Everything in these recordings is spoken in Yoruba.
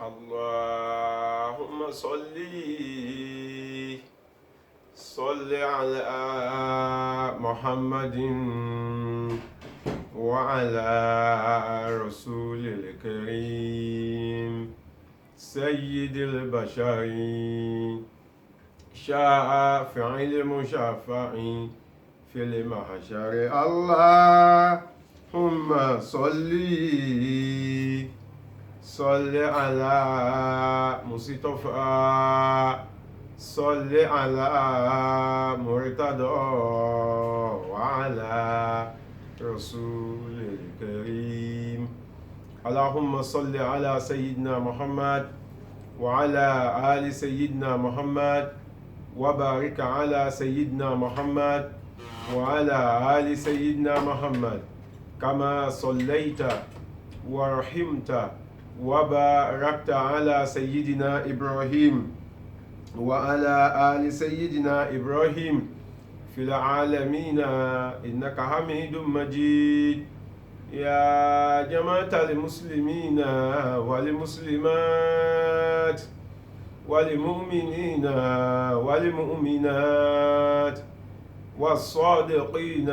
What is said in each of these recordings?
اللهم صل على محمد وعلى رسول الكريم سيد البشر شافع المشفع في المحشر. اللهم صل على مصطفى، صل على مرتضى وعلى رسول الكريم. اللهم صل على سيدنا محمد وعلى آل سيدنا محمد وبارك على سيدنا محمد وعلى آل سيدنا محمد كما صليت ورحمت وباركت على سيدنا إبراهيم وعلى آل سيدنا إبراهيم في العالمين إنك حميد مجيد. يا جماعة المسلمين والمسلمات والمؤمنين والمؤمنات والصادقين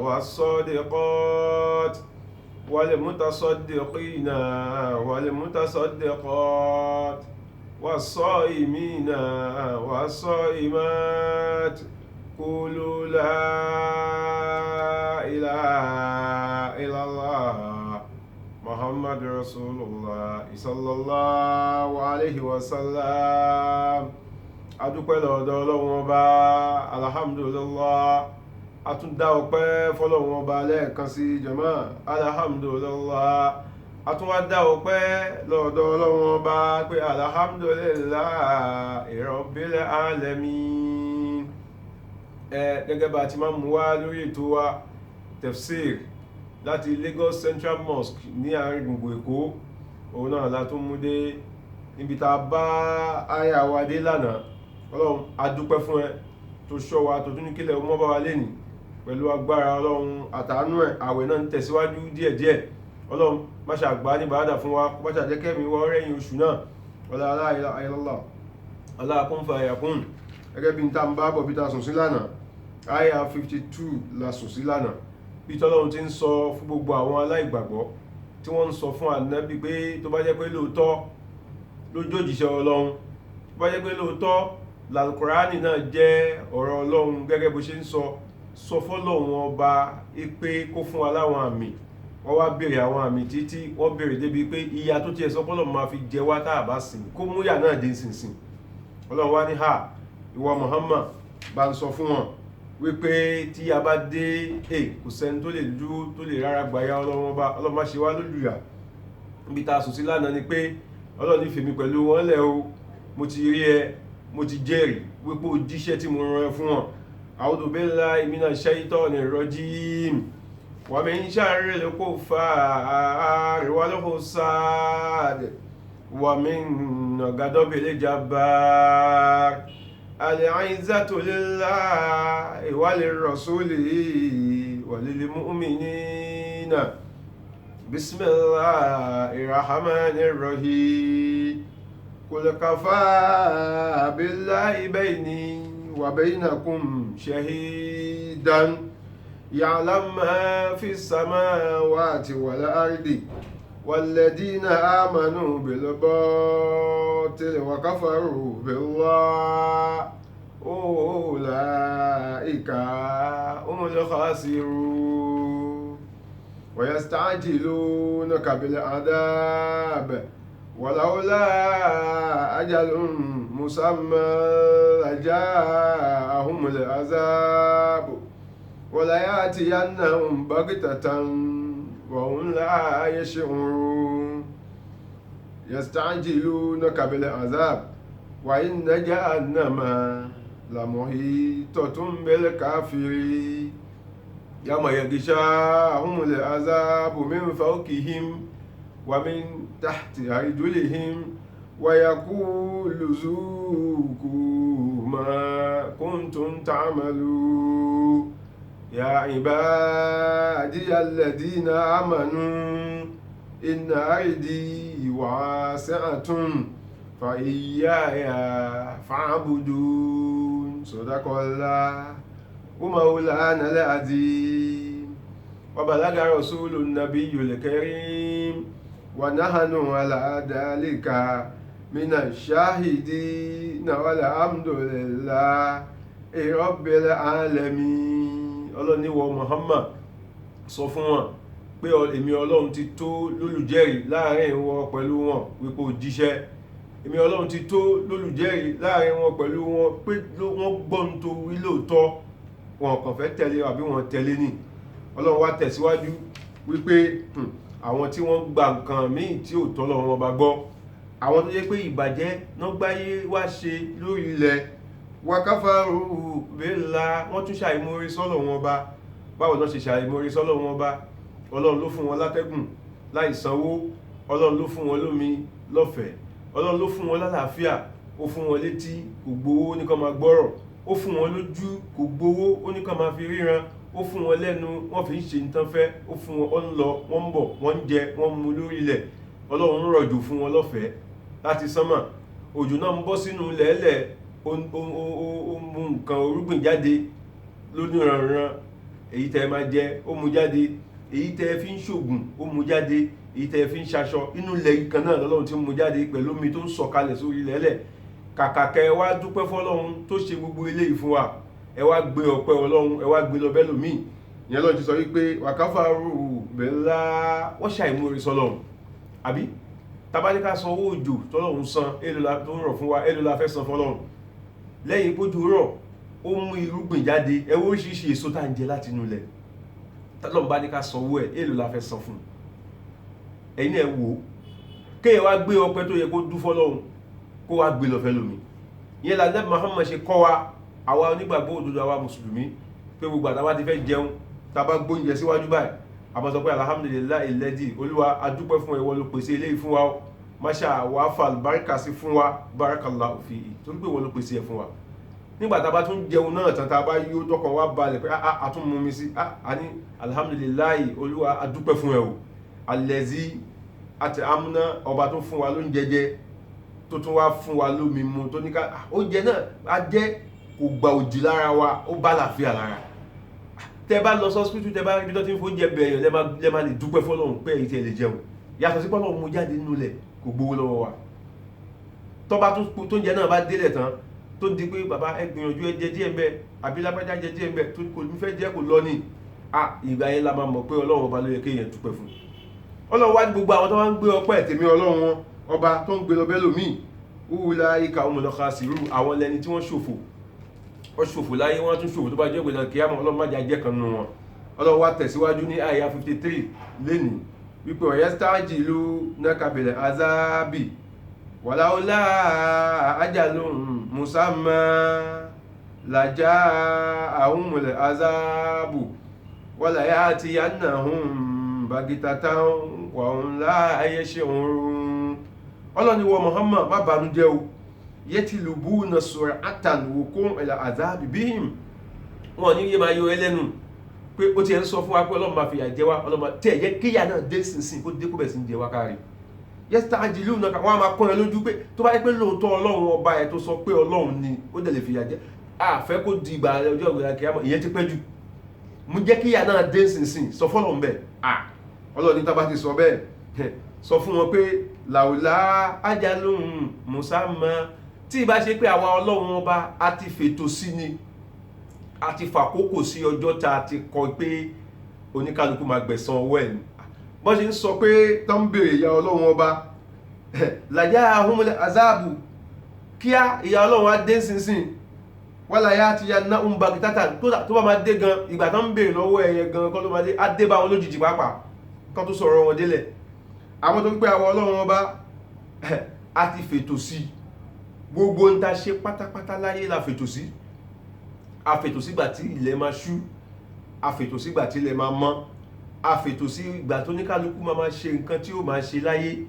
والصادقات والمتصدقين والمتصدقات والصائمين والصائمات قولوا لا إله إلا الله محمد رسول الله صلى الله عليه وسلم. adúpẹ́ lọ́dọ̀ Ọlọ́run Ọba, alhamdulillah. A tún dá ọpẹ́ fọ́lọ́run Ọba lẹ́ẹ̀kan sí jàmáà, alhamdulillah. A tún wá dá ọpẹ́ lọ́dọ̀ Ọlọ́run Ọba pé alhamdulillah rabbil alamin. Gẹ́gẹ́ bá ti máa mú wá lórí ètò wa tafsir láti Lagos Central Mosque ní àárín gbùngbùn Èkó, òun náà la tún mú dé níbi tá a bá àyà wa dé lánàá. Ọlọ́run a dúpẹ́ fún ẹ tó ṣọ́ wa tó tún ní kílẹ̀ ọmọ bá wa lénìí pẹ̀lú agbára Ọlọ́run àtàánú ẹ̀. àwẹ̀ náà ń tẹ̀síwájú díẹ̀díẹ̀. Ọlọ́run má ṣe àgbà ní bàádà fún wa, má ṣe àjẹ́kẹ́mi wọ́n rẹ̀yìn oṣù náà. Ọlá la ilaha illallah, ọlá kun fayakun. Gẹ́gẹ́ bí n ta ń bá bọ̀ bí ta sùn sí lánàá, àyà 52 la sùn sí lánàá. Bí tọ́lọ́run ti ń sọ fún gbogbo àwọn aláìgbàgbọ́ tí wọ́n ń sọ fún Ànábì pé tó bá jẹ́ pé lóòótọ́ lójú òjíṣẹ́ Ọlọ́run, tó bá jẹ́ pé lóòótọ́ l'Al-Qur'ani náà jẹ́ ọ̀rọ̀ Ọlọ́run gẹ́gẹ́ bó ṣe ń sọ fọ́lọ́run Ọba pé kó fún wa láwọn àmì. Wọ́n wá béèrè àwọn àmì títí wọ́n béèrè débi pé ìyà tó tiẹ̀ sọ fọ́lọ́run máa fi jẹ wá tá a bá sìn, kó múyà náà dé sínsìn. Ọlọ́run wá ní ìwọ Muhammad bá ń sọ fún wọn wípé tí a bá dé kò sẹ́ni tó lè rárá gbàyà Ọlọ́run má ṣe wá lólùyà. Níbi tá a sùn sí lánàá ni pé Ọlọ́run ní fèmí pẹ̀lú wọn lẹ̀ o, mo ti rí ẹ, mo ti jẹ́rìí wípé o jíṣẹ́ tí mo rán ẹ fún wọn. A'udhu billahi minash shaitonir rajim. Wa min sharril kuffari wal husad wa min ghadabil jabbar. Al-'izzatu lillahi wa lirrasuli wa lil mu'minina. Bismillahir rahmanir rahim. Qul kafaa billahi bayni wa baynakum shahidan ya'lamu ma fis samawati wal ardi walladhina amanu bil batili wa kafaru billahi ulaika humul khasirun wa yasta'jilunaka bil adhab ولولا أجل مسمى لجاءهم العذاب وليأتينهم بغتة وهم لا يشعرون يستعجلونك بالعذاب وإن جهنم لمحيطة بالكافرين يوم يغشاهم العذاب من فوقهم ومن تحت أرجلهم ويقول ذوقوا ما كنتم تعملون يا عبادي الذين آمنوا inna ardi wasi'atun fa iyaya fa'budun. Sadaqallahu wa maulana al-azim. Wa balaga rasulun nabiyyul karim wa nahnu ala dhalika mina shahidina wal hamdulillah rabbil alamin. Ọlọ́run ní wọ Muhammad sọ fún wọn pé èmi Ọlọ́run ti tó lólùjẹ́rìí láàrin wọn pẹ̀lú wọn wípé ó jíṣẹ́. Èmi Ọlọ́run ti tó lólùjẹ́rìí láàrin wọn pẹ̀lú wọn pé wọ́n gbọ́n tó wí lóòótọ́, wọn kàn fẹ́ tẹ̀lé àbí wọn tẹ̀lé ní. Ọlọ́run wá tẹ̀síwájú wípé àwọn tí wọ́n gba nǹkan míì tí ò tọ́ lọ́wọ́ wọn bá gbọ́, àwọn tó jẹ́ pé ìbàjẹ́ náà gbáyé wá ṣe lórí ilẹ̀, wa kafaru billah, wọ́n tún ṣàìmórí sọ́lọ̀ wọn bá. Báwo náà ṣe ṣàìmórí sọ́lọ̀ wọn bá? Ọlọ́run ló fún wọn látẹ́gùn láì sanwó, Ọlọ́run ló fún wọn lómi lọ́fẹ̀ẹ́, Ọlọ́run ló fún wọn lálàáfíà, ó fún wọn létí kò gbowó ní kán máa gbọ́rọ̀, ó fún wọn lójú kò gbowó ó ní kán máa fi ríran, ó fún wọn lẹ́nu wọ́n fi ń ṣe nǹkan fẹ́, ó fún wọn ń lọ wọ́n ń bọ̀ wọ́n ń jẹ wọ́n ń mu lórí ilẹ̀. Ọlọ́run ń rọ̀jò fún wọn lọ́fẹ̀ẹ́ láti sánmà, òjò náà ń bọ́ sínú lẹ́lẹ̀, ó mú nǹkan orúgbìn jáde lóníranran, èyí tẹ́ máa jẹ ó mú jáde, èyí tẹ́ fi ń ṣògùn ó mú jáde, èyí tẹ́ fi ń ṣaṣọ, inú ilẹ̀ kan náà lọ́lọ́run ti mú jáde pẹ̀lú omi tó ń sọ̀kalẹ̀ sórí lẹ́lẹ̀. Kàkà kẹ́ ẹ wá dúpẹ́ fọ́lọ́run tó ṣe gbogbo eléyìí fún wa, ẹ wá gbé ọpẹ́ Ọlọ́run ẹ wá gbé lọ bẹ́lòmíì. Ìyẹn lọ́run ti sọ wípé wa kafaru billah, wọ́n ṣàìmórí sọ́lọ́run. Àbí tabaníká san owó òjò tọ́lọ́run san èlò tó ń rọ̀ fún wa, èlò la fẹ́ san fọ́lọ́run. Lẹ́yìn pójú rọ̀ ó mú irúgbìn jáde, ẹ wo oríṣiríṣi èso tá ń jẹ láti inú ilẹ̀, tọ́lọ́run bá ní ká san owó ẹ̀, èlò la fẹ́ san fún. Ẹ̀yin ẹ wò ó, kéèyàn wá gbé ọpẹ́ tó yẹ kó dú fọ́lọ́run kó wá gbé lọ fẹ́ lómi. Ìyẹn la Ànábì Muhammad ṣe kọ́ wa, àwa onígbàgbọ́ òdodo àwa mùsùlùmí, pé gbogbo àtàwà ti fẹ́ jẹun, tá bá gbóúnjẹ síwájú báyìí a máa sọ pé alhamdulillahi alladhi, Olúwa adúpẹ́ fún ìwọ ló pèsè eléyìí fún wa, máṣá wàá fa àlùbáríkà sí fún wa, barakallahu fihi, torí pé ìwọ ló pèsè ẹ̀ fún wa. Nígbà tá bá tún jẹun náà tán, tá bá yó tọkàn wá balẹ̀ pé a tún mú mi sí, a ní alhamdulillahi, Olúwa adúpẹ́ fún ẹ o, alladhi at'amna, ọba tó fún wa lóúnjẹ jẹ, tó tún wá fún wa lómi mu, tó ní ká oúnjẹ náà a jẹ kò gba òjì lára wa, ó bá làáfíà lára. Tẹ́ bá lọ sọ́spítù, tẹ́ bá rí bí tó ti ń fóúnjẹ bẹ̀yàn lẹ́ máa lè dúpẹ́ fọ́lọ́run pé èyí tí ẹ lè jẹun, yàtọ̀ sí pọ́lọ́run mú jáde nínú ilẹ̀ kò gbowó lọ́wọ́ wa. Tó bá tó ń jẹ náà bá délẹ̀ tán tó di pé bàbá ẹ gbìyànjú ẹ jẹ díẹ̀ ń bẹ, àbí lápájá jẹ díẹ̀ ń bẹ, tó kò ní fẹ́ jẹ́ kò lọ ní, ìgbà yẹn la máa mọ̀ pé Ọlọ́run ọba ló yẹ kéèyàn dúpẹ́ fún. Ọlọ́run wá ní gbogbo àwọn tó wá ń gbé ọpẹ́ tèmi Ọlọ́run wọn ọba tó ń gbé lọ bẹ́lòmíì, ulaika humul khasirun, àwọn lẹni tí wọ́n ṣòfò, wọ́n ṣòfò láyé wọ́n tún ṣòfò tó bá jẹ́ ìgbèlè kíyámà. Ọlọ́run má jẹ́ kan nínú wọn. Ọlọ́run wá tẹ̀síwájú ní àyà 53 lẹ́nu wípé wa yastajilunaka bil azabi walaula ajalun musamma laja'ahumul azabu wala ya'tiyannahum bagitatan wa hum la yash'urun. Ọlọ́run ní wọ Muhammad má bànújẹ́ o, yatlubuna sur'atan wuqu' ila azabi bihim, wọn ní yé máa yọ ẹlẹ́nu pé ó ti ẹ̀ ń sọ fún wa pé Ọlọ́run máa fìyà jẹ wá, Ọlọ́run tí ẹ̀ yẹ kíyà náà dé sínsìn kó dé kó bẹ̀ sí ń jẹ wá káàrí. Yastajilunaka, wọ́n á máa kọ́ ẹ lójú pé tó bá yẹ pé lóòótọ́ Ọlọ́run ọba ẹ̀ tó sọ pé Ọlọ́run ni ó dẹ̀ lè fìyà jẹ, àfẹ́ kó di ìgbà ọjọ́ ìgbà kíyámà, ìyẹn ti pẹ́ jù, mú jẹ́ kíyà náà dé sínsìn, sọ fọ́lọ́run bẹ́ẹ̀. Ọlọ́run ní tá bá ti sọ bẹ́ẹ̀, sọ fún wọn pé làwùlá ajalun musamma, tí ìbá ṣe pé àwa Ọlọ́run ọba a ti fètò sí ni, a ti fàkókò sí ọjọ́ tá a ti kọ pé oníkálukú máa gbẹ̀san ọwọ́ ẹ̀ ni. Bọ́n ṣe ń sọ pé tó ń bèèrè ìyà Ọlọ́run ọba, laja'ahumul azabu, kíá ìyà Ọlọ́run á dé sínsìn, wala ya'tiyannahum baghtatan, tó bá máa dé gan, ìgbà tó ń bèèrè lọ́wọ́ ẹ̀yẹ gan kọ́ ló máa dé, á dé bá wọn lójijì pàápàá kan tó sọ̀rọ̀ wọn délẹ̀. Àwọn tó ń pè àwọn Ọlọ́run ọba a ti fètò sí, gbogbo ń ta ṣe pátápátá láyé la fètò sí. A fètò sígbà tí ilẹ̀ máa ṣú, a fètò sígbà tí ilẹ̀ máa mọ́, a fètò sí ìgbà tó ní kálukú máa ṣe nǹkan tí ó máa ṣe láyé,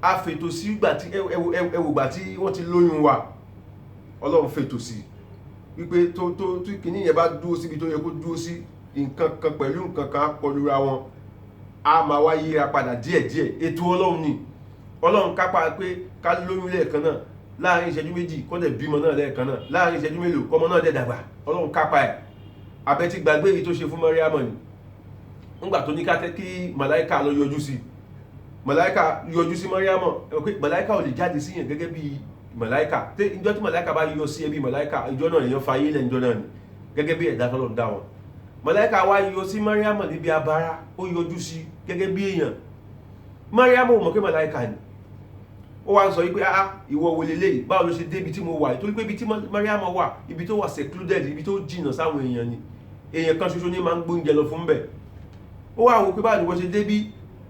a fètò sí ìgbà tí ẹwùgbà tí wọ́n ti lóyún wa, Ọlọ́run fètò sí wípé tó kìíní yẹn bá dúró síbi tó yẹ kó dúró sí, nǹkan kan pẹ̀lú nǹkan kan pọ̀lúra wọn, a máa wá yíra padà díẹ̀díẹ̀. Ètò Ọlọ́run ni. Ọlọ́run kápá pé ká lóyún lẹ́ẹ̀kan náà láàrin ìṣẹ́jú méjì kó dẹ̀ bímọ náà lẹ́ẹ̀kan náà láàrin ìṣẹ́jú mélòó kọ́mọ náà dẹ̀ dàgbà. Ọlọ́run kápá ẹ̀. Abẹ́ ti gbàgbé èyí tó ṣe fún Mariam ni nígbà tó ní kí màláíkà lọ yọjú sí màláíkà yọjú sí Mariam pé màláíkà ò lè jáde sí yẹn gẹ́gẹ́ bí màláíkà ìjọ tí màláíkà bá yọ sí ẹbí màláíkà ìjọ náà èèyàn fa ayé lẹ́njọ́ náà ni gẹ́gẹ́ bí ẹ̀dá tọ́lọ̀ dá wọn. Màláíkà wá yọ sí Mariam níbi abara ó yọjú sí gẹ́gẹ́ bí èèyàn. Mariam ò mọ̀ pé màláíkà ni ó wá ń sọ wípé ìwọ wo leléyìí báwo ló ṣe dé ibi tí mo wà torí pé ibi tí Mariam wà ibi tó wà secluded ibi tó jìnnà sáwọn èèyàn ni èèyàn kan ṣoṣo ní máa ń gbóúnjẹ lọ fún bẹ̀. Ó wá wò pé báwo ni wọ́n ṣe débí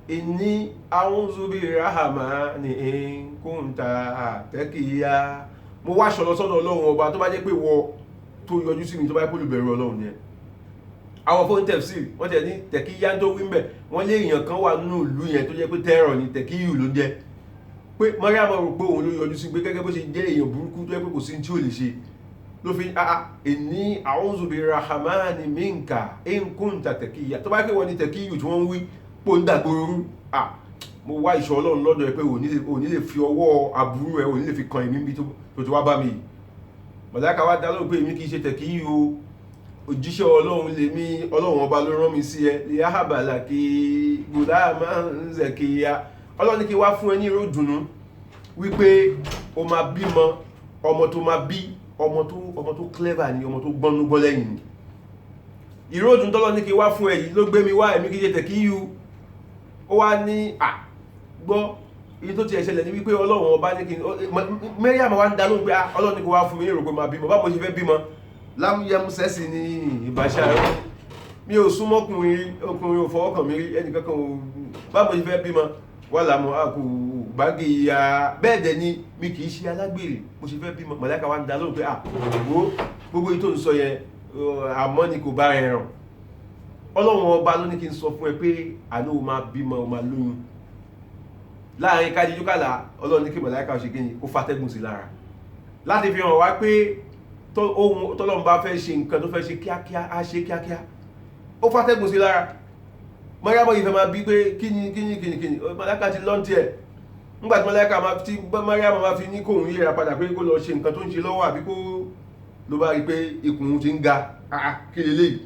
inni a'udhu birrahmani in kunta taqiya. Mo wá ṣọlọ sọ́dọ̀ Ọlọ́run ọba tó bá jẹ́ pé wọ tó yọjú sí mi tó bá jẹ́ pé olùbẹ̀rù Ọlọ́run ni ẹ. Àwọn fún tafsir wọ́n tẹ̀ ní tẹ̀kíyá tó wí ń bẹ̀ wọ́n lé èèyàn kan wà nínú ìlú yẹn tó jẹ́ pé tẹ́rọ̀ ni tẹ̀kíyù ló jẹ́ pé Mariam rò pé òun ló yọjú sí pé gẹ́gẹ́ bó ṣe jẹ́ èèyàn burúkú tó jẹ́ pé kò sí tí ò lè ṣe ló fi inni a'udhu birrahmani minka in kunta taqiya. Tó bá pé wọ́n ní tẹ̀kíyù tí wọ́n ń wí pò ń dàgbòrú mo wá ìṣọ́ Ọlọ́run lọ́dọ̀ ẹ pé ò ní lè fi ọwọ́ aburú ẹ ò ní lè fi kan èmi bí tó ti wá bá mi. Màláíkà wá dá lóhùn pé èmi kì í ṣe tẹ̀kíyù òjíṣẹ́ Ọlọ́run lèmi Ọlọ́run ọba ló rán mi sí ẹ li ahaba laki ghulaman zakiya. Ọlọ́run ní kí wá fún ẹ ní ìró dùnnú wípé o máa bímọ ọmọ tó máa bí ọmọ tó clever ni ọmọ tó gbọ́nú gbọ́ lẹ́yìn ni. Ìró dùnnú tọ́lọ́ ní kí wá fún ẹ yìí ló gbé mi wá èmi kì í ṣe tẹ̀kíyù. Ó wá ní gbọ́ èyí tó ti ẹ̀ṣẹ̀lẹ̀ ní wípé Ọlọ́run ọba ní kí Mariam wá ń dá lóhùn pé Ọlọ́run ní kí wá fún mi ní ìró pé máa bímọ báwo ṣe fẹ́ bímọ lámúyẹmú sẹ́sì ní ìbáṣà rẹ̀ mi ò súnmọ́ ọkùnrin ò fọwọ́ kàn mí rí ẹnìkankan ò báwo ṣe fẹ́ bímọ wà lámú àkù báàgì ya bẹ́ẹ̀ dẹ̀ ni mi kì í ṣe alágbèrè mo ṣe fẹ́ bímọ. Màláíkà wá ń dá lóhùn pé gbogbo èyí tó ń sọ yẹn àmọ́ ni kò bá ẹ ràn. Ọlọ́run ọba ló ní kí n sọ fún ẹ pé àná o máa bímọ o máa lóyún. Láàrin kájíjú kàlà Ọlọ́run ní kí màláíkà ṣe kíni ó fàtẹ́gùn sí lára láti fi hàn wá pé tọ́lọ́run bá fẹ́ ṣe nǹkan tó fẹ́ ṣe kíákíá á ṣe kíákíá ó fàtẹ́gùn sí lára. Mariam yìí fẹ́ máa bí pé kíni màláíkà ti lọ́ntì ẹ̀ nígbàtí Mariam máa fi ní kóhun yíra padà pé kó lọ ṣe nǹkan tó ń ṣe lọ́wọ́ àbí kó ló bá rí pé ikùn ti ń ga kí lélẹ́yìí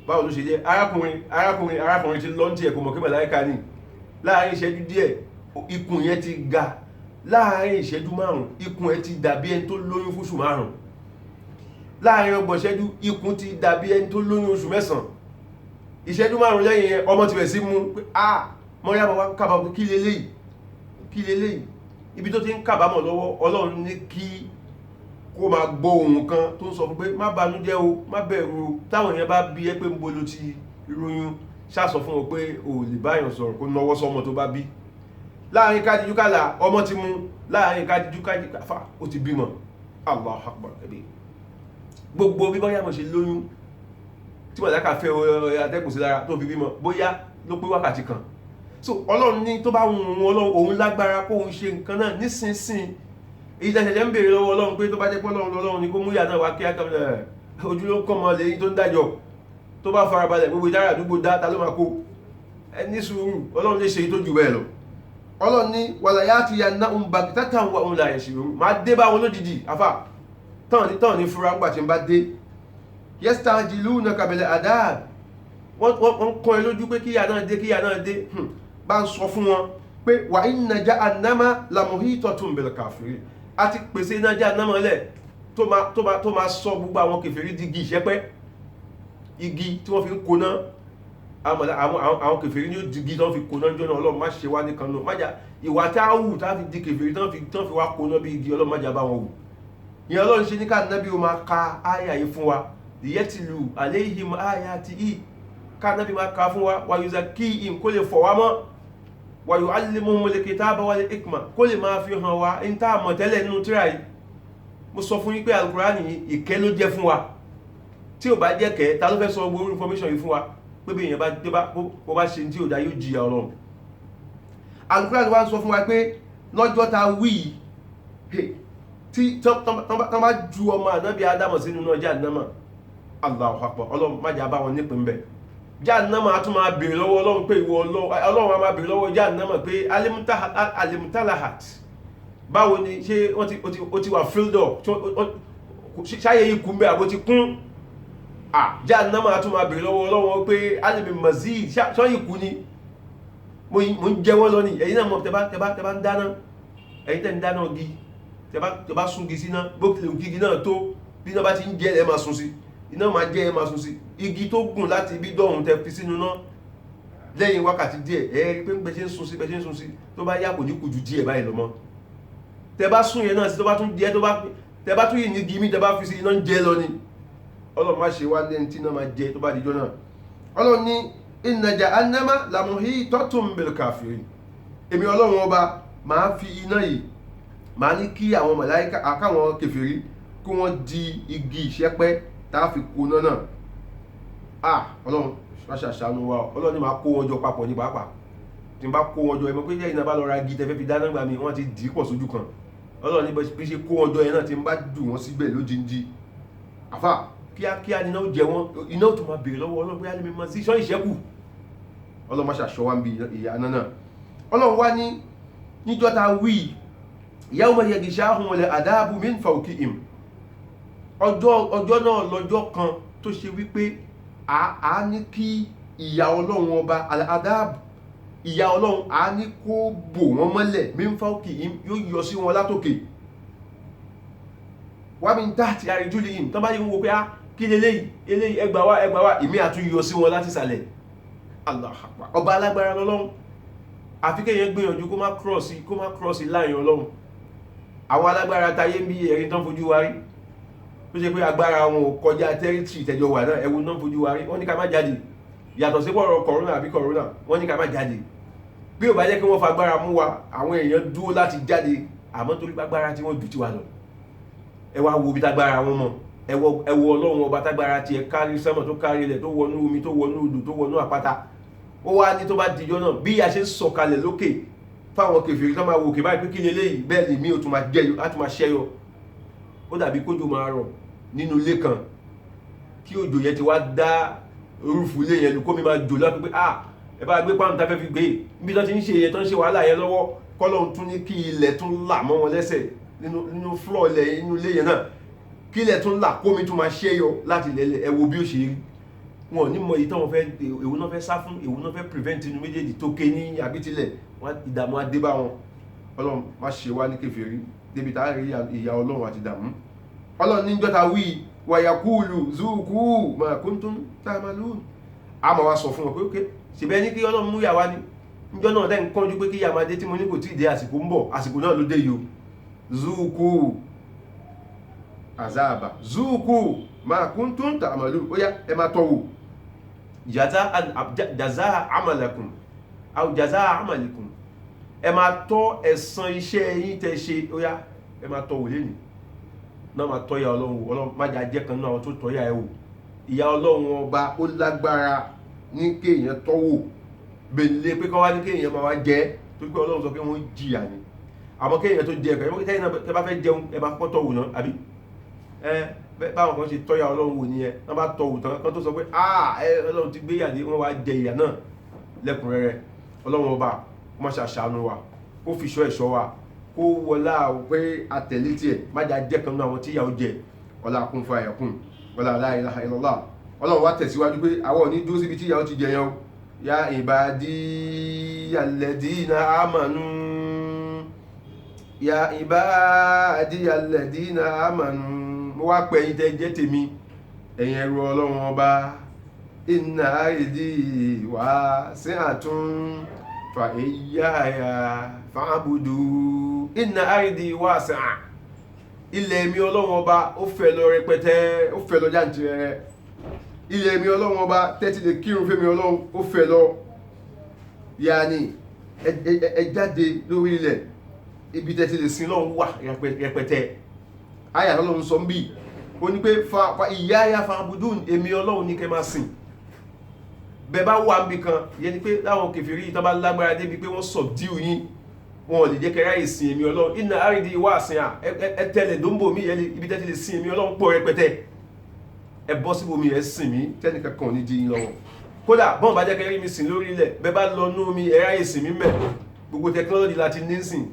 báwo ló ṣe jẹ́ arákùnrin ti lọ́ntì ẹ̀ kò mọ̀ kí màláíkà ní láàrin ìṣẹ́jú díẹ̀ ikùn yẹn ti ga láàrin ìṣẹ́jú 5 ikùn ẹ̀ ti dàbí ẹni tó lóyún fún oṣù 5 láàrin 30 ìṣẹ́jú ikùn ti dàbí ẹni tó lóyún oṣù 9 ìṣẹ́jú 5 lẹ́yìn yẹn ọmọ ti bẹ̀ sí mú pé Mariam wá kábàámọ̀ kí lélẹ́yìí ibi tó ti ń kábàámọ̀ lọ́wọ́ Ọlọ́run ní kí kó máa gbọ́ ohun kan tó ń sọ fún pé má banújẹ́ o má bẹ̀rù o táwọn èèyàn bá bí ẹ pé ń bolo ti ìròyìn ṣàsọ fún wọn pé o lè báyàn sọ̀rọ̀ kó náwó sọmọ tó bá bí. Láàrin kájíjú kàlà ọmọ ti mú láàrin kájíjú káfà ó ti bímọ. Allahu Akbar kabir. Gbogbo bí Mariam ṣe lóyún tí màláíkà fẹ́ atẹ́gùn sí lára tó fi bímọ bóyá ló pé wákàtí kan. So Ọlọ́run ní tó bá wùn òun lágbára kó òun ṣe nǹkan náà nísinsìn èyí tẹ̀sẹ̀jẹ̀ ń bèèrè lọ́wọ́ Ọlọ́run pé tó bá jẹ́ pé Ọlọ́run ni kó mú ìyá náà wá kíá kan ojú ló ń kọ́ mọ́ lẹ́yìn tó ń dájọ́ tó bá farabalẹ̀ gbogbo ìdára àdúgbò dáta ló máa kó ẹni sùúrù Ọlọ́run lè ṣe èyí tó jù bẹ́ẹ̀ lọ. Ọlọ́run ní wala ya'tiyannahum baghtatan wa hum la yash'urun máa dé bá wọn lójijì àfà tán ní fúra ńgbà tí ń bá dé yastajilunaka bil adab wọ́n kọ́ ẹ lójú pé kíyà náà dé bá ń sọ fún wọn pé wa inna jahannama lamuhitatun bil kafirin a ti pèsè iná jahannama lẹ̀ tó máa sọ gbogbo àwọn kèfèrí di igi ìṣẹ́pẹ́ igi tí wọ́n fi ń koná àwọn kèfèrí ní ó di igi tí wọ́n fi koná jọ́nà Ọlọ́run má ṣe wá nìkan náà májà ìwà tá a wù tá a fi di kèfèrí tí wọ́n fi wá koná bí igi Ọlọ́run májà bá wọn wù ìyẹn Ọlọ́run ṣe ní ká nábì ó máa ka áyà yìí fún wa liyatlu alayhim ayatihi ká nábì máa ka fún wa wa yuzakkihim kó lè fọ̀ wá mọ́ wa yu'allimuhumul kitaba wal hikma kó lè máa fi hàn wá in tá mọ̀ tẹ́lẹ̀ nínú tírà yìí mo sọ fún yín pé Al-Qur'ani ìkẹ́ ló jẹ́ fún wa tí ò bá jẹ́ kẹ́ ta ló fẹ́ sọ gbogbo information yìí fún wa pé bí èèyàn bá ṣe tí ò dá yóò jìyà Ọlọ́run. Al-Qur'ani wá ń sọ fún wa pé lọ́jọ́ ta wí tí tán bá ju ọmọ ànábì Ádámù sínú náà jẹ́ àdámà Allahu Akbar Ọlọ́run má jà bá wọn nípìn bẹ̀ Jahannama á tún máa béèrè lọ́wọ́ Ọlọ́run pé ìwọ Ọlọ́run á máa béèrè lọ́wọ́ Jahannama pé alimutalahat, báwo ni ṣé ó ti wà filled up, ṣáyé yìí kún bẹ́ẹ̀ àbó ti kún. Jahannama á tún máa béèrè lọ́wọ́ Ọlọ́run pé alimi mazid, ṣọ́ yìí kún ni, mo ń jẹ wọ́n lọ ní. Ẹ̀yin náà mọ̀ tẹ́bá ń dáná, ẹ̀yin tẹ́ ń dáná gi, tẹ́bá sún gi síná, bó tilẹ̀ ògì náà tó, bí náà bá ti ń jẹ́ ẹ máa sún sí, iná máa jẹ́ ẹ máa sún sí. Igi tó gùn láti ibi dọ̀hún tẹ́ fi sínú náà lẹ́yìn wákàtí díẹ̀, ẹ rí pé bẹ́ ṣe ń sún sí tó bá yá kò ní kù ju díẹ̀ báyìí lọ mọ́. Tẹ́bá sún yẹn náà sí, tó bá tún jẹ́, tẹ́bá tún yìí ní igi mi tẹ́bá fi sí, iná ń jẹ́ lọ ni. Ọlọ́run má ṣe wá lẹ́ni tí iná máa jẹ tó bá dijọ́ náà. Ọlọ́run ní inna jahannama lamuhitatun bil kafirin. Èmi Ọlọ́run ọba máa fi iná yìí, máa ní kí àwọn màláíkà àkáwọn kèfèrí kí wọ́n di igi ìṣẹ́pẹ́ tá a fi kó náà. Ọlọ́run ṣàṣàánú wa. Ọlọ́run ní máa kó wọn jọ papọ̀ ní pàápàá. Tí n bá kó wọn jọ, ẹmọ pé jẹ́ iná bá lọ ra igi tẹ́fẹ́ fi dáná gbà mí, wọ́n ti dì í pọ̀ sójú kan. Ọlọ́run ní bí ṣe kó wọn jọ yẹn náà, tí n bá dù wọ́n síbẹ̀ lójijì, àfà kíákíá ni iná ó jẹ wọ́n, iná ó tún máa béèrè lọ́wọ́ Ọlọ́run pé alẹ́ mi máa sí ṣọ́ ìṣẹ́kù. Ọlọ́run má ṣàṣọ wá ń bi ìyà náà. Ọlọ́run wá ní níjọ́ ta wí yawma yaghshahumul adhabu min fawqihim. Ọjọ́ náà lọ́jọ́ kan tó ṣe wípé a ní kí ìyà Ọlọ́run ọba al-adhab, ìyà Ọlọ́run a ní kó bò wọ́n mọ́lẹ̀ min fawqihim, yóò yọ sí wọn látòkè. Wa min tahti arjulihim, tán bá yí wo pé kí eléyìí ẹgbà wá, ìmí àtún yọ sí wọn láti sàlẹ̀. Allahu Akbar. Ọba alágbára lọ́lọ́run, àfi kéèyàn gbìyànjú kó má cross láàrin Ọlọ́run. Àwọn alágbára tayé ń bí ẹ̀rí tán fojú wa rí, tó ṣe pé agbára wọn ò kọjá territory tẹjọ wà náà, ẹ̀wù náà fojú wa rí. Wọ́n ní ká má jáde, yàtọ̀ sí pọ̀rọ̀ corona àbí corona, wọ́n ní ká má jáde. Bí ò bá jẹ́ kí wọ́n fa agbára mú wa, àwọn èèyàn dúró láti jáde, àmọ́ torí agbára tí wọ́n jù ti wà lọ. Ẹ wá wo bí tágbára wọn mọ̀, ẹ wo Ọlọ́run ọba tágbára tiẹ̀ kárí sánmọ̀, tó kárí ilẹ̀, tó wọnú omi, tó wọnú odò, tó wọnú àpáta. Ó wá ní tó bá dijọ́ náà bí a ṣe ń sọ̀kalẹ̀ lókè fáwọn kèfèrí tó máa wò kè báyìí pé kí leléyìí, bẹ́ẹ̀ lè mí ó tún máa jẹyọ, á tún máa ṣẹyọ. Ó dàbí kójò máa rọ̀ nínú ilé kan, kí òjò yẹn ti wá dá rúfù ilé yẹn lù, kó mi máa jò láti pé ẹ bá gbé pàmò tá fẹ́ fi gbé níbi tó ti ń ṣe yẹn, tó ń ṣe wàhálà yẹn lọ́wọ́, kọ́lọ́run tún ní kí ilẹ̀ tún là mọ́ wọn lẹ́sẹ̀ nínú floor ilẹ̀ inú ilé yẹn náà, kí ilẹ̀ tún là, kó mi tún máa ṣẹyọ láti lẹ́lẹ̀. Ẹ wo bí ó ṣe rí. Wọn ò ní mọ èyí táwọn fẹ́, èwo náà fẹ́ sá fún, èwo náà fẹ́ prevent inú méjèèjì, tó ké ní àbítílẹ̀, ìdààmú adé bá wọn. Ọlọ́run má ṣe wá ní kèfèrí débi tá a rí ìyà Ọlọ́run àti ìdààmú. Ọlọ́run ní jọ́ta wí wa yaqulu zuqu ma kuntum ta'malun. A máa wá sọ fún wọn pé ókè, ṣèbẹ́ ní kí Ọlọ́run mú yà wá ní níjọ́ náà dẹ́n kánjú pé kí yà máa dé, tí mo ní kò tí ì dé, àsìkò ń bọ̀, àsìkò náà ló dé yìí o. Zuqu azaba, zuqu ma kuntum ta'malun. Ó yá, ẹ máa tọ́wò jazaa amalakum aw jazaa amalikum, ẹ máa tọ́ ẹ̀san iṣẹ́ yín tẹ́ ṣe. Ó yá, ẹ máa tọ́ wò lẹ́nu náà, máa tọ́ ìyà Ọlọ́run má jà jẹ́ kan náà àwọn tó tọ́ ìyà ẹ̀ wò. Ìyà Ọlọ́run ọba ó lágbára ní kéèyàn tọ́wò, bèlè pé kọ́ wá ní kéèyàn máa wá jẹ́, torí pé Ọlọ́run sọ pé wọ́n jìyà ni. Àmọ́ kéèyàn tó jẹ ẹ̀kọ́, tẹ́yìn náà tẹ́ bá fẹ́ jẹun, ẹ bá kọ́ tọ́wò náà, àbí báwọn kan ṣe tọ́ ìyà Ọlọ́run wò nìyẹn. wọ́n bá tọ́wò tán kan tó sọ pé Ọlọ́run ti gbé ìyà dé, wọ́n wá jẹ ìyà náà lẹ́kùnrẹ́rẹ́. Ọlọ́run ọba kó má ṣàṣàánú wa, kó fi ṣọ́ ẹ̀ṣọ́ wa, kó wọlá pé àtẹ̀lé tiẹ̀, má jà jẹ́ kan náà àwọn tí ìyà ó jẹ. Ọlá kún fún àyẹ̀kún, ọlá la ilaha illallah. Ọlọ́run wá tẹ̀síwájú pé àwọn ò ní dúró síbi tí ìyà ó ti jẹ yẹn o. Ya ibadi alladina amanu, ya ibadi alladina amanu. Mo wá pè yín tẹ́ jẹ́ tèmi, ẹ̀yin ẹrú Ọlọ́run ọba. Inna ardi wasi'atun fa iyaya fa'budu. Inna ardi wasi'a. Ilẹ̀ mi Ọlọ́run ọba ó fẹ̀ lọ rẹpẹtẹ, ó fẹ̀ lọ jàǹtìrẹrẹ. Ilẹ̀ mi Ọlọ́run ọba tẹ́tí lè kírun fẹ́mi Ọlọ́run ó fẹ̀ lọ. Yàní ẹ jáde lórí ilẹ̀, ibi tẹ́tí lè sin lọ́run wà rẹpẹtẹ. Àyà Ọlọ́run sọ ń bì, ó ní pé fa iyaya fa'budun, èmi Ọlọ́run ní kẹ́ máa sìn. Bẹ́ẹ̀ bá wà níbi kan, yẹn ni pé láwọn kèfèrí tó bá lágbára débi pé wọ́n subdue yín, wọn ò lè jẹ́ kẹ́rẹ́ ìsìn èmi Ọlọ́run. Inna ardi wasi'a, ẹ tẹ́lẹ̀ dóńbò mi, ibi tẹ́tí lè sin èmi Ọlọ́run pọ̀ rẹpẹtẹ. Ẹ bọ́ síbò mi, ẹ sìn mí, tẹ́nìkan kan ò ní dí yín lọ́wọ́. kódà bọ́n bá jẹ́ kẹ́ rí mi sìn lórí ilẹ̀ bẹ́ẹ̀ bá lọ nú omi ẹ̀rá ìsìn mi mẹ́ gbogbo technology láti ní sìn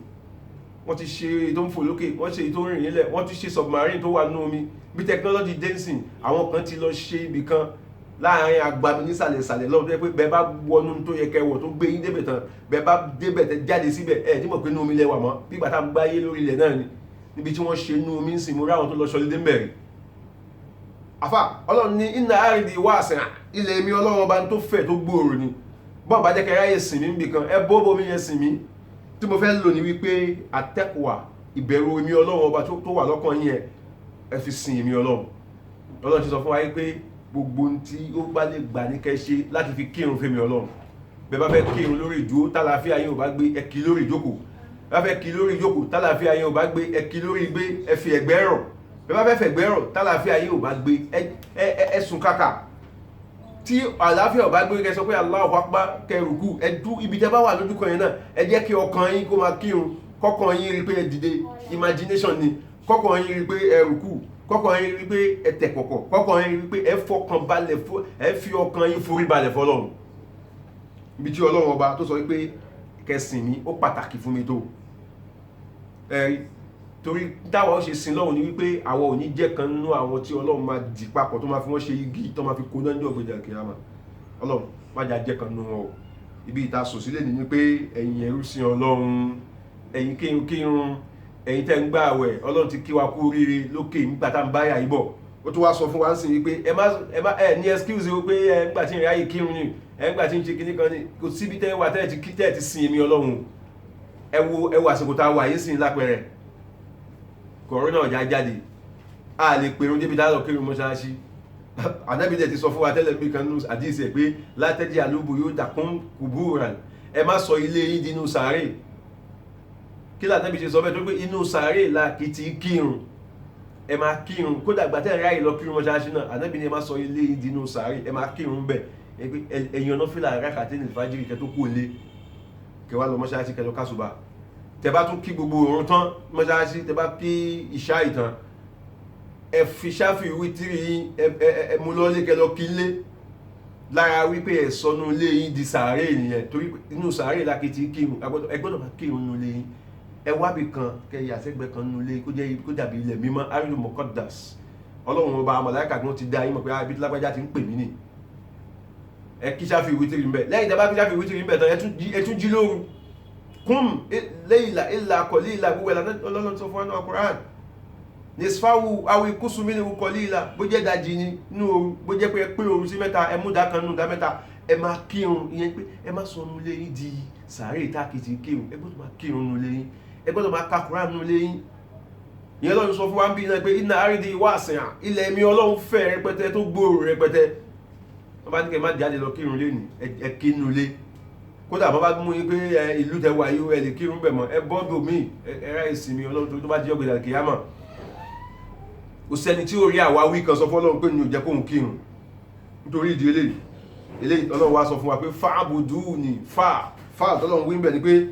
wọ́n ti ṣe èyí tó ń fò lókè wọ́n ṣe èyí tó ń rìn nílẹ̀ wọ́n ti ṣe submarine tó wà nú omi bí technology dé sìn àwọn kan ti lọ ṣe ibì kan láàárín agbami nísàlẹ̀sàlẹ̀ lọ́wọ́ tó yẹ pé bẹ́ẹ̀ bá wọnú tó yẹ kẹwọ̀ tó gbé yín débẹ̀ tán bẹ́ẹ̀ bá débẹ̀ tẹ jáde síbẹ̀ ẹ̀ nímọ̀ pé nú omi lẹ́wà mọ́ bí bàtà ń gbáyé lórí ilẹ̀ náà ni níbi tí wọ́n ṣe nú omi ń sìn mú ráwọn tó lọ ṣọlídé mẹ́rin àfà ọlọ́run ní iná àrídì wá àsìn ilẹ̀ mi ọlọ́run ọba tó fẹ̀ tó gbòòrò ni bọ́n bá jẹ́ kẹ́ ráyè sìn mí níbì kan ẹ bó bomi yẹn sìn mí tí mo fẹ́ lò ní wípé àtẹ́kùwà ìbẹ̀rù èmi ọlọ́run ọba tó wà lọ́kàn yín ẹ fi sìn èmi ọlọ́run ọlọ́run ti sọ fún wa wípé gbogbo tí ó bá lè gbà ní kẹ́ ṣe láti fi kírun fẹ́mi ọlọ́run bẹ́ẹ̀ bá fẹ́ kírun lórí ìdúró tálàáfíà yín ò bá gbé ẹ kí lórí ìjókòó bá fẹ́ kí lórí ìjókòó tálàáfíà yín ò bá gbé ẹ kí lórí ìgbé ẹ fi ẹ̀gbẹ́ rọ̀ bẹ́ẹ̀ bá fẹ́ fẹ̀gbẹ́ rọ̀ tálàáfíà yín ò bá gbé ẹ sùn kàkà tí àlàáfíà ò bá gbé kẹ́ sọ pé Allahu Akbar kẹ́ rùkú ẹ dú ibi tẹ́ bá wà lójú kan yẹn náà ẹ jẹ́ kí ọkàn yín kó máa kírun kọ́kàn yín rí pé ẹ dìde imagination ni kọ́kàn yín rí pé ẹ rùkú kọ́kàn yín rí pé ẹ tẹ̀ kọ̀kọ̀ kọ́kàn yín rí pé ẹ fọkàn balẹ̀ ẹ fi ọkàn yín forí balẹ̀ fọlọ́run ibi tí ọlọ́run ọba tó sọ wípé kẹsìn mi ó pàtàkì fún mi tó ẹ̀rí torí táwa ó ṣe sin lọ́run ni wípé àwa ò ní jẹ́ kan nínú àwọn tí ọlọ́run máa dì papọ̀ tó máa fi wọ́n ṣe igi tó máa fi kó náà ní ọ̀gbẹ̀dẹ̀ kìlámà ọlọ́run má jà jẹ́ kan nínú wọn o ibi ìta sò sílẹ̀ ní pé ẹ̀yin ẹrú sin ọlọ́run ẹ̀yin kírun ẹ̀yin tẹ́ ń gbà àwẹ̀ ọlọ́run ti kí wa kú oríire lókè nígbà tá ń báyà yìí bọ̀ ó tún wá sọ fún wa ń sìn wípé ẹ ní excuse wípé ẹ nígbà tí ń ráyè kírun ni ẹ nígbà tí ń ṣe kinní kan ni kò síbi tẹ́ wà tẹ́ ti sin èmi ọlọ́run ẹ wo àsìkò tá a wà yìí sìn lápẹẹrẹ kòrónà ọjà jáde a lè pèrún débi dáàlọ́ kírun mọ́ṣáláṣí Ànábì dẹ̀ ti sọ fún wa tẹ́lẹ̀ bí kan nínú àdíìsì ẹ̀ pé látẹ́jì àlúbù yóò dàkún kùbúràn ẹ má sọ ilé yìí dínú sàárè kí l'Ànábì ṣe sọ bẹ́ẹ̀ tó pé inú sàárè la kì í ti kírun ẹ máa kírun kódà gbà tẹ́ ráyè lọ kírun mọ́ṣáláṣí náà Ànábì ni ẹ má sọ ilé yìí dínú sàárè ẹ máa kírun bẹ̀ ẹ̀yìn ọ̀nà fìlà rákàtẹ́ ní fàájìrì kẹ́ tó kú lé kẹ́ wá lọ mọ́ṣáláṣí kẹ́ lọ kásùbà tẹ́ bá tún kí gbogbo òrùn tán mọ́ṣáláṣí tẹ́ bá kí ìṣá ìtàn ẹ fi ṣáfì wítírì yín ẹ mú lọ lé kẹ́ lọ kí lé lára wípé ẹ sọnù ilé yín di sàárè nìyẹn torí inú sàárè lákìtì kírun ẹ gbọ́dọ̀ máa kírun nínú ilé yín ẹ wábì kan kẹ́ yà sẹ́gbẹ́ kan nínú ilé kó dàbí ilẹ̀ mímọ́ arilu mokodas ọlọ́run ọba màláíkà kan ti dá yín mọ̀ pé ibi tí lágbájá ti ń pè mí nì ẹ kí ṣáfì wítírì ń bẹ lẹ́yìn tẹ́ bá kí ṣáfì wítírì ń bẹ tán ẹ tún jí lóru kum leila illa qalila gbogbo ẹ̀ lọ́nà tó fún ọ́nà Qur'an nisfawu awi kusumini qalila bó jẹ́ dájí ní inú ooru bó jẹ́ pé ẹ pín ooru sí mẹ́ta ẹ mú dá kan nù dá mẹ́ta ẹ máa kírun ìyẹn pé ẹ má sọ nù lẹ́yìn di sàárè tákìtì kírun ẹ gbọ́dọ̀ máa kírun nù lẹ́yìn ẹ gbọ́dọ̀ máa ka Qur'an nù lẹ́yìn ìyẹn lọ́nà sọ fún wa ń bí náà pé inna ardi wasi'a ilẹ̀ mi ọlọ́run fẹ̀ rẹpẹtẹ tó gbòòrò rẹpẹtẹ wọ́n bá ní kẹ́ má jáde lọ kírun lẹ́nu ẹ kí nù lé kódà bọ́ bá mú yín pé ìlú tẹ wà yóò ẹ lè kírun bẹ̀ mọ́ ẹ bọ́dọ̀ míì ẹ̀rá ìsinmi ọlọ́run tó bá jẹ́ ọ̀gbẹ̀dà kìyàmọ̀ kò sẹ́ni tí ó rí àwáwí kan sọ fọ́lọ́run pé ní ò jẹ́ kóhun kírun nítorí ìdí eléyìí ọlọ́run wá sọ fún wa pé fa'buduni fa tọ́lọ́run wí ń bẹ̀ ni pé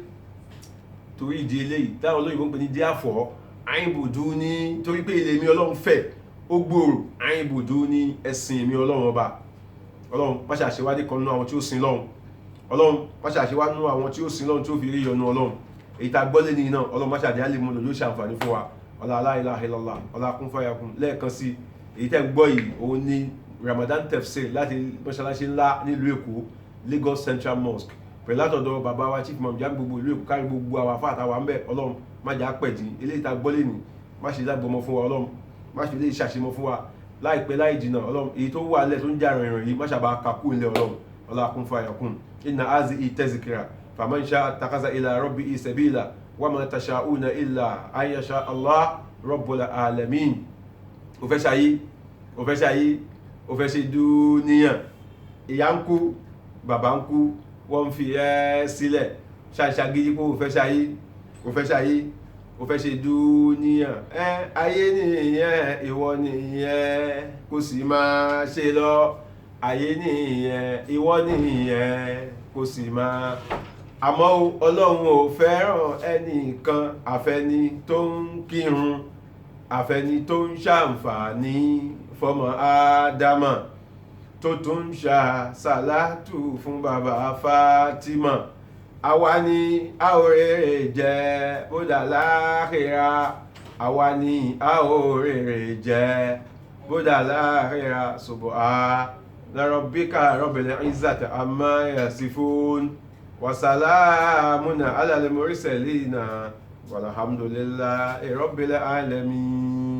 torí ìdí eléyìí táwọn olóyìnbó ń pè ní therefore a'buduni torí pé ilé mi ọlọ́run fẹ̀ ó gbòòrò a'buduni ẹ̀sìn mi ọlọ́run ọba ọlọ́run má ṣe àṣewádìí kan nínú àwọn tí ó sin lọ́run ọlọ́run má ṣe àṣewádìí nínú àwọn tí ó sin lọ́run tí ó fi rí ìyọ́nú ọlọ́run èyí tá a gbọ́ lé ní iná ọlọ́run má ṣe àdéhà lè mú lò yóò ṣàǹfààní fún wa ọlá la ilaha illallah ọlá kún fáyakún lẹ́ẹ̀kan sí èyí tẹ́ gbọ́ yìí òun ni Ramadan tafsir láti mọ́ṣáláṣí ńlá nílùú Èkó Lagos Central Mosque pẹ̀lú látọ̀dọ̀ bàbá wa chief imam jáde gbogbo ìlú Èkó kárí gbogbo àwọn afá àtàwà ń bẹ̀ ọlọ́run má jà pẹ̀dín eléyìí tá a gbọ́ lé ní má ṣe lágbọmọ fún wa ọlọ́run má ṣe lè ṣàṣemọ fún wa láìpẹ́ láì jìnnà ọlọ́run èyí tó wà lẹ̀ tó ń jà rìnrìn yìí má ṣàbà kakú ilẹ̀ ọlọ́run ọlá kún fáyakún inna hazihi tazkira faman sha'a ittakhadha ila rabbihi sabila wa ma tasha'una illa an yasha Allah Rabbul alamin ó fẹ́ ṣayé ó fẹ́ ṣe dúníyàn ìyá ń kú bàbá ń kú wọ́n fi ẹ́ sílẹ̀ ṣàṣàgídí pé ó fẹ́ ṣayé ó fẹ́ ṣe dúníyàn ayé nìyẹn ìwọ nìyẹn kò sì máa ṣe lọ ayé nìyẹn ìwọ nìyẹn kò sì máa àmọ́ ọlọ́run ò fẹ́ràn ẹnìkan àfẹni tó ń kírun àfẹni tó ń ṣàǹfààní fọmọ ádámà tó tún ń ṣàṣàlátù fún bàbá Fátímà. Àwa ni a ó rèrè jẹ bódà láàkírà, àwa ni a ó rèrè jẹ bódà láàkírà. Subhana rabbika rabbil izzati amma yasifun wa salamun 'alal mursalin walhamdulillahi rabbil alamin.